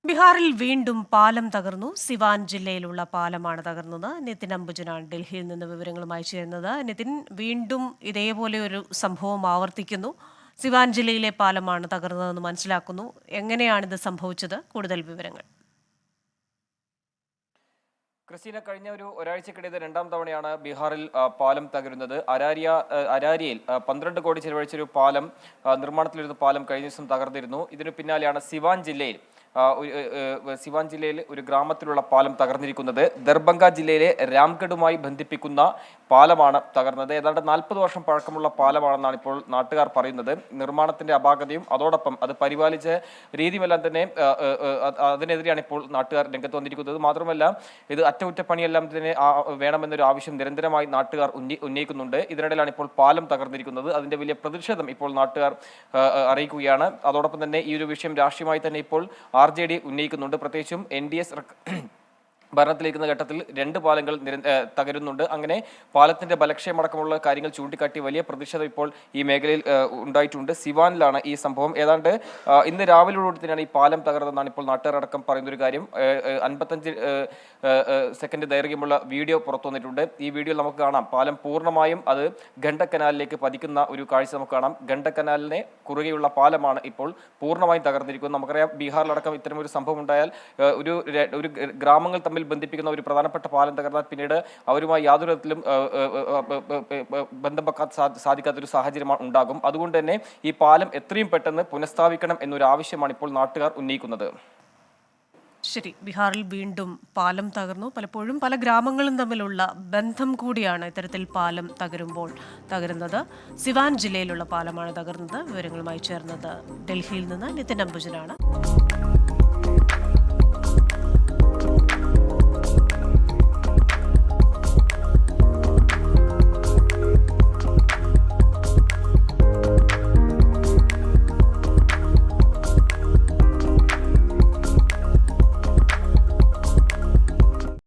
ബീഹാറിൽ വീണ്ടും പാലം തകർന്നു. സിവാൻ ജില്ലയിലുള്ള പാലമാണ് തകർന്നത്. നിതിൻ അംബുജനാണ് ഡൽഹിയിൽ നിന്ന് വിവരങ്ങളുമായി ചേരുന്നത്. നിതിൻ, വീണ്ടും ഇതേപോലെ ഒരു സംഭവം ആവർത്തിക്കുന്നു. സിവാൻ ജില്ലയിലെ പാലമാണ് തകർന്നതെന്ന് മനസ്സിലാക്കുന്നു. എങ്ങനെയാണിത് സംഭവിച്ചത്? കൂടുതൽ വിവരങ്ങൾ. ക്രിസ്റ്റീന, കഴിഞ്ഞ ഒരാഴ്ചക്കിടെ രണ്ടാം തവണയാണ് ബീഹാറിൽ പാലം തകരുന്നത്. അരാരിയയിൽ 12 കോടി ചെലവഴിച്ചൊരു പാലം, നിർമ്മാണത്തിലിരുന്ന പാലം കഴിഞ്ഞ ദിവസം തകർന്നിരുന്നു. ഇതിനു പിന്നാലെയാണ് സിവാൻ ജില്ലയിൽ ഒരു ഗ്രാമത്തിലുള്ള പാലം തകർന്നിരിക്കുന്നത്. ദർഭംഗ ജില്ലയിലെ രാംഗഡുമായി ബന്ധിപ്പിക്കുന്ന പാലമാണ് തകർന്നത്. ഏതാണ്ട് 40 വർഷം പഴക്കമുള്ള പാലമാണെന്നാണ് ഇപ്പോൾ നാട്ടുകാർ പറയുന്നത്. നിർമ്മാണത്തിന്റെ അപാകതയും അതോടൊപ്പം അത് പരിപാലിച്ച രീതിയുമെല്ലാം തന്നെ അതിനെതിരെയാണ് ഇപ്പോൾ നാട്ടുകാർ രംഗത്ത് വന്നിരിക്കുന്നത്. മാത്രമല്ല, ഇത് അറ്റകുറ്റപ്പണിയെല്ലാം തന്നെ വേണമെന്നൊരു ആവശ്യം നിരന്തരമായി നാട്ടുകാർ ഉന്നയിക്കുന്നുണ്ട്. ഇതിനിടയിലാണ് ഇപ്പോൾ പാലം തകർന്നിരിക്കുന്നത്. അതിന്റെ വലിയ പ്രതിഷേധം ഇപ്പോൾ നാട്ടുകാർ അറിയിക്കുകയാണ്. അതോടൊപ്പം തന്നെ ഈ ഒരു വിഷയം രാഷ്ട്രീയമായി തന്നെ ഇപ്പോൾ RJD ഉന്നയിക്കുന്നുണ്ട്. പ്രത്യേകിച്ചും NDS ഭരണത്തിലിരിക്കുന്ന ഘട്ടത്തിൽ 2 പാലങ്ങൾ തകരുന്നുണ്ട്. അങ്ങനെ പാലത്തിന്റെ ബലക്ഷയമടക്കമുള്ള കാര്യങ്ങൾ ചൂണ്ടിക്കാട്ടി വലിയ പ്രതിഷേധം ഇപ്പോൾ ഈ മേഖലയിൽ ഉണ്ടായിട്ടുണ്ട്. സിവാനിലാണ് ഈ സംഭവം. ഏതാണ്ട് ഇന്ന് രാവിലെയോടുകൂടി തന്നെയാണ് ഈ പാലം തകർന്നതെന്നാണ് ഇപ്പോൾ നാട്ടുകാരടക്കം പറയുന്ന ഒരു കാര്യം. 55 സെക്കൻഡ് ദൈർഘ്യമുള്ള വീഡിയോ പുറത്തു വന്നിട്ടുണ്ട്. ഈ വീഡിയോയിൽ നമുക്ക് കാണാം പാലം പൂർണ്ണമായും അത് ഗണ്ഡക്കനാലിലേക്ക് പതിക്കുന്ന ഒരു കാഴ്ച നമുക്ക് കാണാം. ഗണ്ഡക്കനാലിനെ കുറുകെയുള്ള പാലമാണ് ഇപ്പോൾ പൂർണ്ണമായും തകർന്നിരിക്കുന്നത്. നമുക്കറിയാം, ബീഹാറിലടക്കം ഇത്തരമൊരു സംഭവം ഉണ്ടായാൽ ഒരു ഗ്രാമങ്ങൾ തമ്മിൽ ബന്ധിപ്പിക്കുന്ന ഒരു പ്രധാനപ്പെട്ട പാലം തകർന്നാൽ പിന്നീട് അവരുമായി യാതൊരു തരത്തിലും ബന്ധം വെക്കാൻ സാധിക്കാത്തൊരു സാഹചര്യം ഉണ്ടാകും. അതുകൊണ്ട് തന്നെ ഈ പാലം എത്രയും പെട്ടെന്ന് പുനഃസ്ഥാപിക്കണം എന്നൊരു ആവശ്യമാണ് ഇപ്പോൾ നാട്ടുകാർ ഉന്നയിക്കുന്നത്. ശരി, ബീഹാറിൽ വീണ്ടും പാലം തകർന്നു. പലപ്പോഴും പല ഗ്രാമങ്ങളും തമ്മിലുള്ള ബന്ധം കൂടിയാണ് ഇത്തരത്തിൽ പാലം തകരുമ്പോൾ തകരുന്നത്. സിവാൻ ജില്ലയിലുള്ള പാലമാണ് തകർന്നത്. വിവരങ്ങളുമായി ചേർന്നത് ഡൽഹിയിൽ നിന്ന് നിതിൻ അംബുജനാണ്.